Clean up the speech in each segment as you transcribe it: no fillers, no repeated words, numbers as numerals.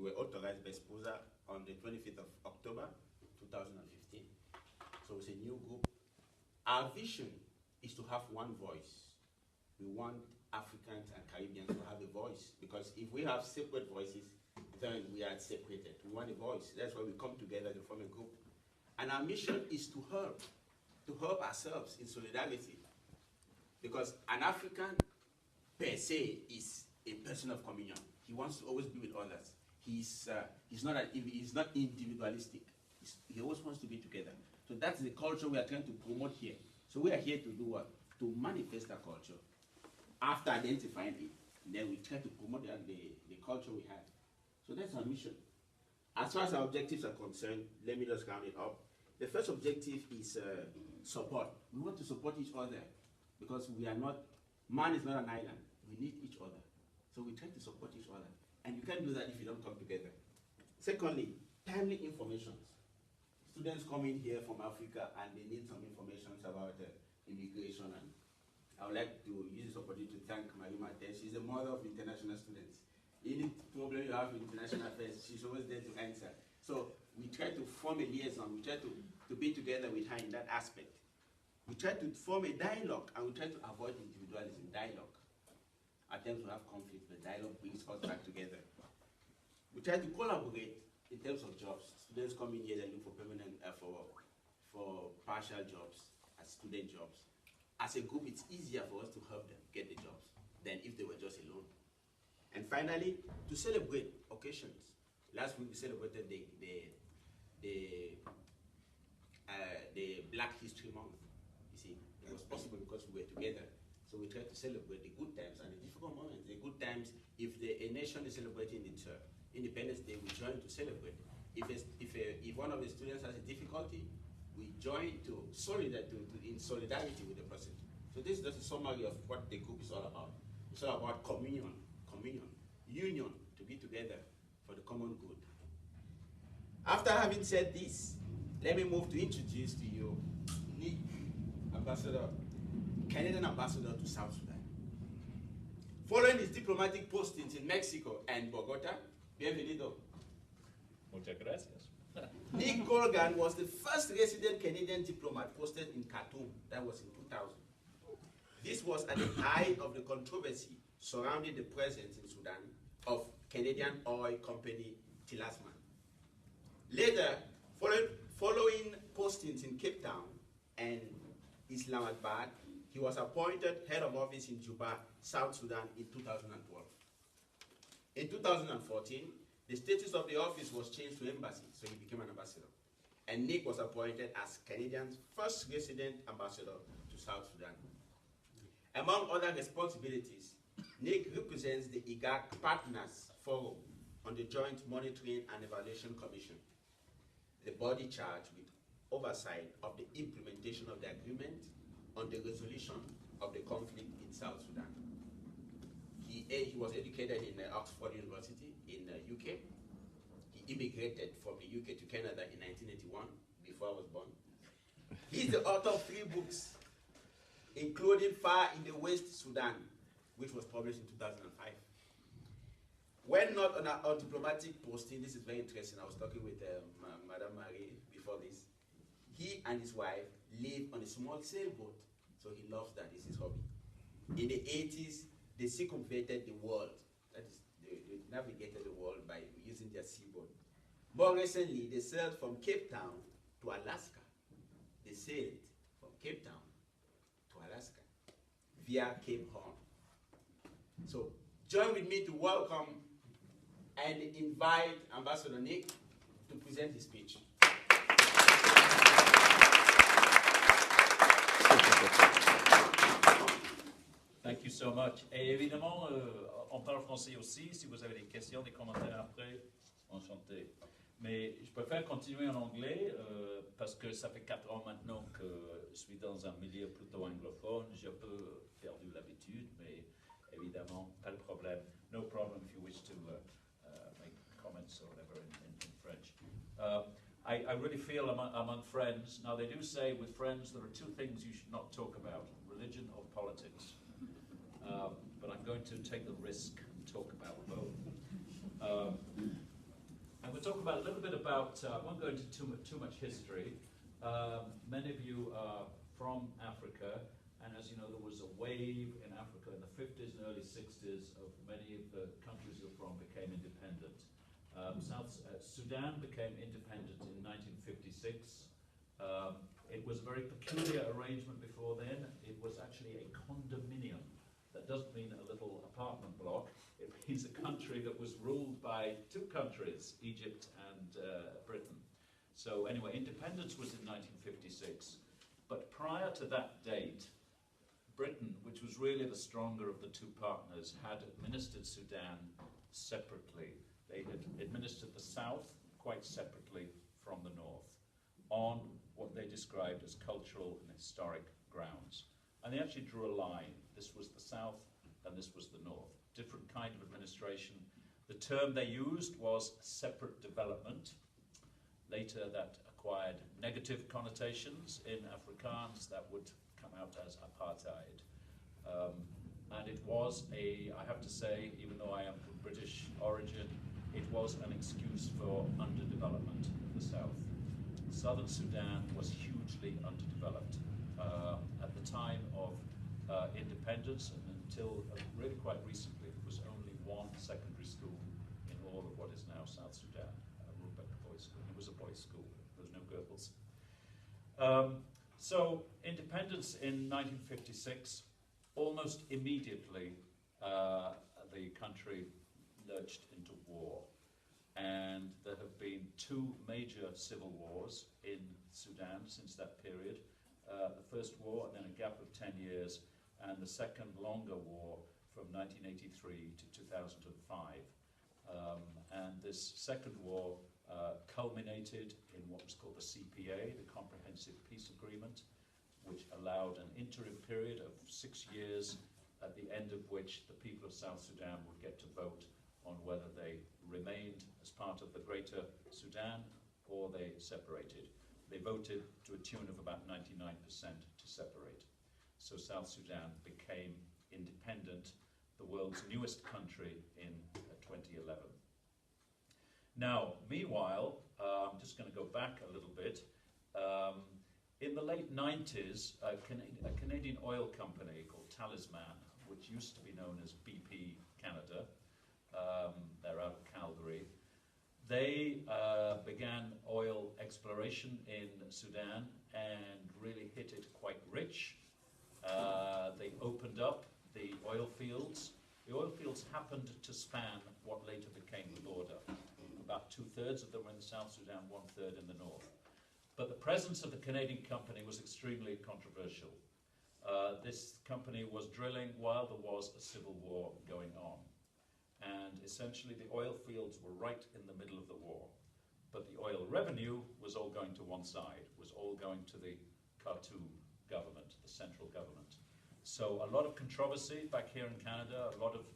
were authorized by SPUSA on the 25th of October 2015. So it's a new group. Our vision is to have one voice. We want Africans and Caribbeans to have a voice, because if we have separate voices, then we are separated. We want a voice. That's why we come together to form a group. And our mission is to help ourselves in solidarity. Because an African per se is a person of communion. He wants to always be with others. He's not individualistic. He always wants to be together. So that's the culture we are trying to promote here. So we are here to do what? To manifest that culture. After identifying it, then we try to promote the culture we have. So that's our mission. As far as our objectives are concerned, let me just round it up. The first objective is support. We want to support each other, because man is not an island. We need each other. So we try to support each other. And you can't do that if you don't come together. Secondly, timely information. Students come in here from Africa and they need some information about immigration. And I would like to use this opportunity to thank Marie Martin. She's the mother of international students. Any problem you have in international affairs, she's always there to answer. So we try to form a liaison. We try to be together with her in that aspect. We try to form a dialogue, and we try to avoid individualism. Dialogue. At times we have conflict, but dialogue brings us back together. We try to collaborate in terms of jobs. Students come in here and look for permanent, for partial jobs, as student jobs. As a group, it's easier for us to help them get the jobs than if they were just alone. And finally, to celebrate occasions. Last week we celebrated the Black History Month. You see, it was possible because we were together. So we try to celebrate the good times and the difficult moments. The good times, if a nation is celebrating its Independence Day, we join to celebrate. If one of the students has a difficulty, we join in solidarity with the person. So this is just a summary of what the group is all about. It's all about communion, union, to be together for the common good. After having said this, let me move to introduce to you Nick, Canadian ambassador to South Sudan. Following his diplomatic postings in Mexico and Bogota, bienvenido. Muchas gracias. Nick Coghlan was the first resident Canadian diplomat posted in Khartoum. That was in 2000. This was at the height of the controversy surrounding the presence in Sudan of Canadian oil company Tilasman. Later, following postings in Cape Town and Islamabad, he was appointed head of office in Juba, South Sudan in 2012. In 2014, the status of the office was changed to embassy, so he became an ambassador. And Nick was appointed as Canadian's first resident ambassador to South Sudan. Among other responsibilities, Nick represents the IGAC Partners Forum on the Joint Monitoring and Evaluation Commission, the body charged with oversight of the implementation of the agreement on the resolution of the conflict in South Sudan. He was educated in Oxford University in the UK. He immigrated from the UK to Canada in 1981, before I was born. He's the author of 3 books, including Far in the West Sudan, which was published in 2005. When not on diplomatic posting, this is very interesting. I was talking with Madame Marie before this. He and his wife live on a small sailboat, so he loves that. It's his hobby. In the 80s, they circumvented the world. That is, they navigated the world by using their seaboat. More recently, they sailed from Cape Town to Alaska. They sailed from Cape Town to Alaska via Cape Horn. So join with me to welcome and invite Ambassador Nick to present his speech. Thank you so much. Et évidemment, on parle français aussi. Si vous avez des questions, des commentaires après, enchanté. Mais je préfère continuer en anglais parce que ça fait 4 ans maintenant que je suis dans un milieu plutôt anglophone. J'ai un peu perdu l'habitude, mais évidemment, pas de problème. No problem if you wish to make comments or whatever in French. I really feel among friends, now they do say with friends there are 2 things you should not talk about, religion or politics. But I'm going to take the risk and talk about both. talk about a little bit about, I won't go into too much history. Many of you are from Africa, and as you know, there was a wave in Africa in the 50s and early 60s of many of the countries you're from became independent. Sudan became independent in 1956. It was a very peculiar arrangement before then. It was actually a condominium. That doesn't mean a little apartment block. It means a country that was ruled by two countries, Egypt and Britain. So anyway, independence was in 1956. But prior to that date, Britain, which was really the stronger of the two partners, had administered Sudan separately. They had administered the south quite separately from the north on what they described as cultural and historic grounds. And they actually drew a line. This was the south and this was the north. Different kind of administration. The term they used was separate development. Later that acquired negative connotations in Afrikaans that would come out as apartheid. And it was I have to say, even though I am from British origin, it was an excuse for underdevelopment of the south. Southern Sudan was hugely underdeveloped. At the time of independence and until really quite recently, there was only one secondary school in all of what is now South Sudan, Rubeck Boys School. It was a boys' school, there was no girls. So independence in 1956, almost immediately the country lurched into war. And there have been two major civil wars in Sudan since that period. The first war and then a gap of 10 years, and the second longer war from 1983 to 2005. And this second war culminated in what was called the CPA, the Comprehensive Peace Agreement, which allowed an interim period of 6 years, at the end of which the people of South Sudan would get to vote on whether they remained as part of the Greater Sudan or they separated. They voted to a tune of about 99% to separate. So South Sudan became independent, the world's newest country in 2011. Now, meanwhile, I'm just going to go back a little bit. In the late 90s, a Canadian oil company called Talisman, which used to be known as BP Canada, they're out of Calgary, they began oil exploration in Sudan and really hit it quite rich. They opened up the oil fields. The oil fields happened to span what later became the border. About 2/3 of them were in South Sudan, 1/3 in the north. But the presence of the Canadian company was extremely controversial. This company was drilling while there was a civil war going on. And essentially the oil fields were right in the middle of the war. But the oil revenue was all going to one side, was all going to the Khartoum government, the central government. So a lot of controversy back here in Canada, a lot of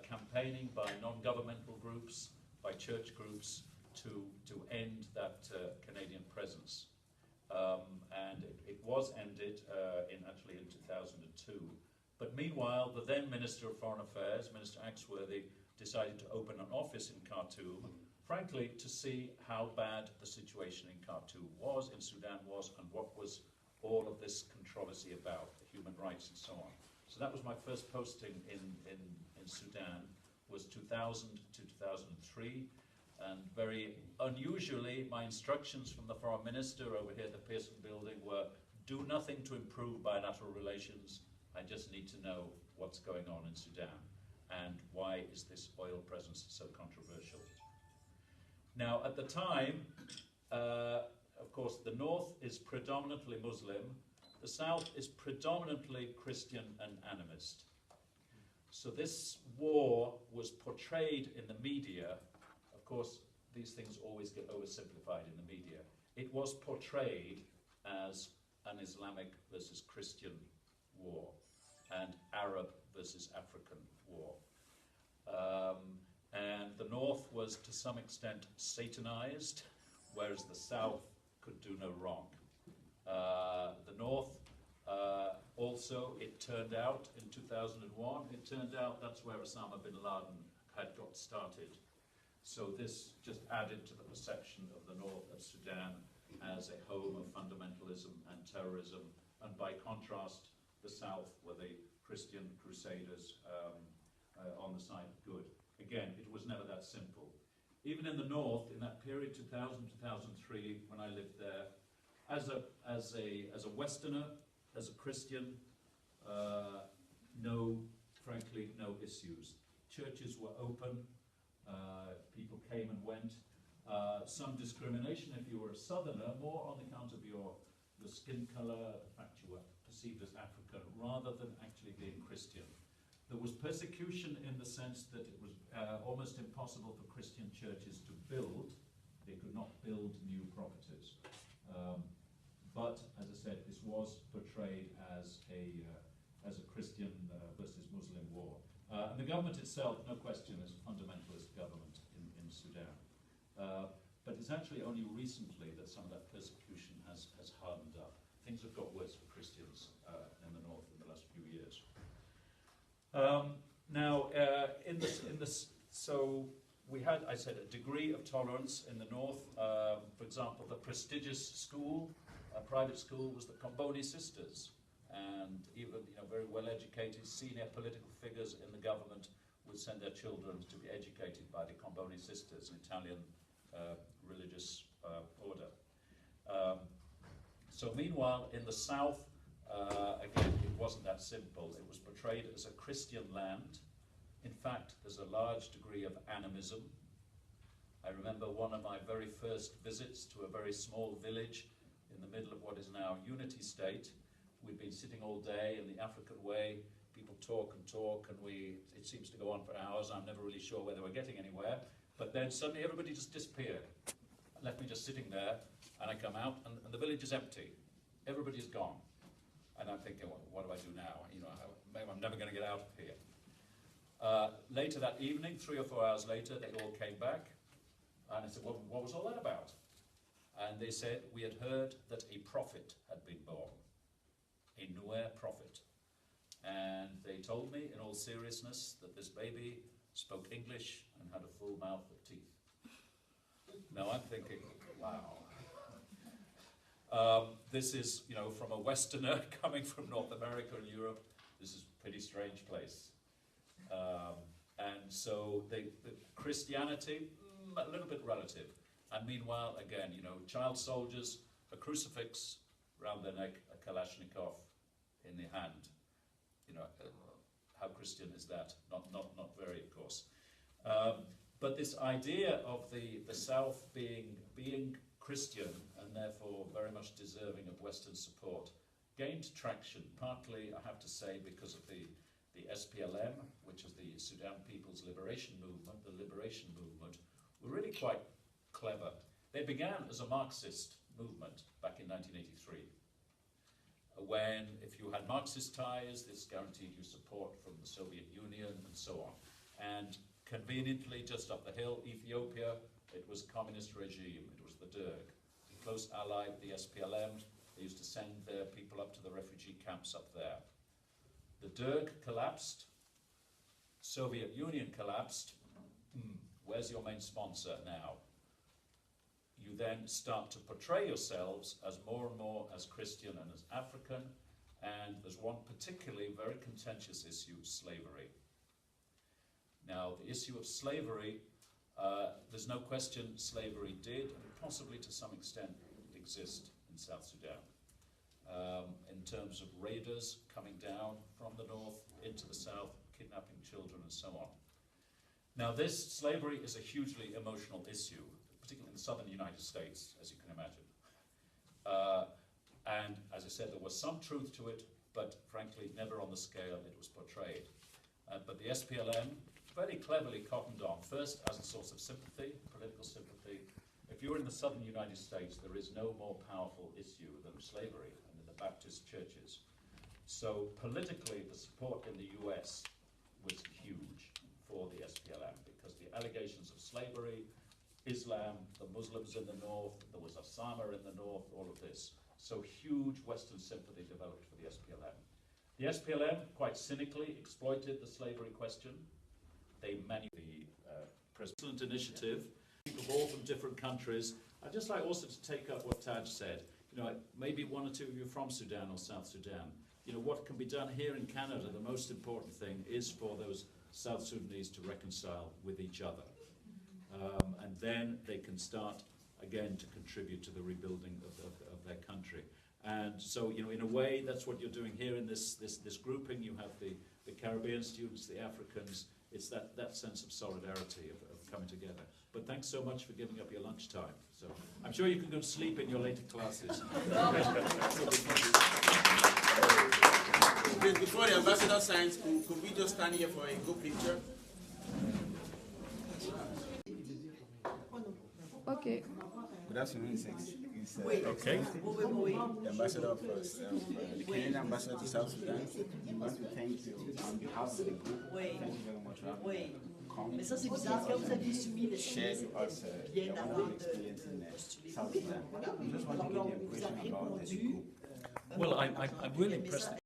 campaigning by non-governmental groups, by church groups to end that Canadian presence. And it was ended actually in 2002. But meanwhile, the then Minister of Foreign Affairs, Minister Axworthy, decided to open an office in Khartoum, frankly, to see how bad the situation in Khartoum was, in Sudan was, and what was all of this controversy about, human rights and so on. So that was my first posting in Sudan, was 2000 to 2003. And very unusually, my instructions from the Foreign Minister over here at the Pearson Building were, do nothing to improve bilateral relations. I just need to know what's going on in Sudan and why is this oil presence so controversial. Now, at the time, of course, the north is predominantly Muslim, the south is predominantly Christian and animist. So this war was portrayed in the media. Of course, these things always get oversimplified in the media. It was portrayed as an Islamic versus Christian war and Arab versus African war. And the north was to some extent Satanized, whereas the south could do no wrong. The north also, it turned out in 2001, it turned out that's where Osama bin Laden had got started. So this just added to the perception of the north of Sudan as a home of fundamentalism and terrorism, and by contrast, the south were the Christian crusaders on the side of good. Again, it was never that simple. Even in the north, in that period, 2000-2003, when I lived there, as a Westerner, as a Christian, frankly, no issues. Churches were open, people came and went. Some discrimination if you were a Southerner, more on account of your skin color, the fact you were perceived as African, rather than actually being Christian. There was persecution in the sense that it was almost impossible for Christian churches to build. They could not build new properties. But, as I said, this was portrayed as a Christian versus Muslim war. And the government itself, no question, is a fundamentalist government in Sudan. But it's actually only recently that some of that persecution has hardened up. Things have got worse for Christians in the north in the last few years. So we had, I said, a degree of tolerance in the north. For example, the prestigious school, a private school, was the Comboni sisters, and even very well-educated senior political figures in the government would send their children to be educated by the Comboni sisters, an Italian religious order. So meanwhile, in the south, again, it wasn't that simple. It was portrayed as a Christian land. In fact, there's a large degree of animism. I remember one of my very first visits to a very small village in the middle of what is now Unity State. We'd been sitting all day in the African way. People talk, and it seems to go on for hours. I'm never really sure whether we're getting anywhere. But then suddenly everybody just disappeared. Left me just sitting there, and I come out, and the village is empty. Everybody's gone. And I'm thinking, well, what do I do now? Maybe I'm never going to get out of here. Later that evening, 3 or 4 hours later, they all came back, and I said, well, what was all that about? And they said, we had heard that a prophet had been born, a Nuer prophet. And they told me, in all seriousness, that this baby spoke English and had a full mouth of teeth. Now I'm thinking, wow. This is, from a Westerner coming from North America and Europe, this is a pretty strange place. And so the Christianity, a little bit relative. And meanwhile, again, child soldiers, a crucifix around their neck, a Kalashnikov in the hand. How Christian is that? Not very, of course. But this idea of the South being Christian and therefore very much deserving of Western support gained traction, partly, I have to say, because of the SPLM, which is the Sudan People's Liberation Movement, the Liberation Movement, were really quite clever. They began as a Marxist movement back in 1983. When, if you had Marxist ties, this guaranteed you support from the Soviet Union and so on. And conveniently, just up the hill, Ethiopia, it was a communist regime. It was the Derg, a close ally of the SPLM. They used to send their people up to the refugee camps up there. The Derg collapsed, Soviet Union collapsed. Where's your main sponsor now? You then start to portray yourselves as more and more as Christian and as African, and there's one particularly very contentious issue, slavery. Now, the issue of slavery, there's no question slavery did, and possibly to some extent, exist in South Sudan. In terms of raiders coming down from the north into the south, kidnapping children and so on. Now, this slavery is a hugely emotional issue, particularly in the southern United States, as you can imagine. And as I said, there was some truth to it, but frankly, never on the scale it was portrayed. But the SPLM very cleverly cottoned on, first as a source of sympathy, political sympathy. If you're in the southern United States, there is no more powerful issue than slavery, and in the Baptist churches. So politically, the support in the US was huge for the SPLM, because the allegations of slavery, Islam, the Muslims in the north, there was Osama in the north, all of this. So huge Western sympathy developed for the SPLM. The SPLM, quite cynically, exploited the slavery question. They managed the Excellent initiative. People all from different countries. I'd just like also to take up what Taj said. You know, maybe one or two of you from Sudan or South Sudan. You know, what can be done here in Canada, the most important thing is for those South Sudanese to reconcile with each other. And then they can start again to contribute to the rebuilding of their country. And so, you know, in a way, that's what you're doing here in this grouping. You have the Caribbean students, the Africans. It's that sense of solidarity, of coming together. But thanks so much for giving up your lunchtime. So I'm sure you can go to sleep in your later classes. Before the ambassador signs, could we just stand here for a good picture? Okay. Good afternoon, Okay. the ambassador of the Canadian ambassador to South Sudan. We want to thank you on behalf of the group. Thank you very much for having come. Mais ça c'est bizarre, quand vous avez soumis les Share with us bien your avant wonderful de experience in South Sudan. We just want to alors get the on vous a impression about this répondu. group. Well, I'm really impressed.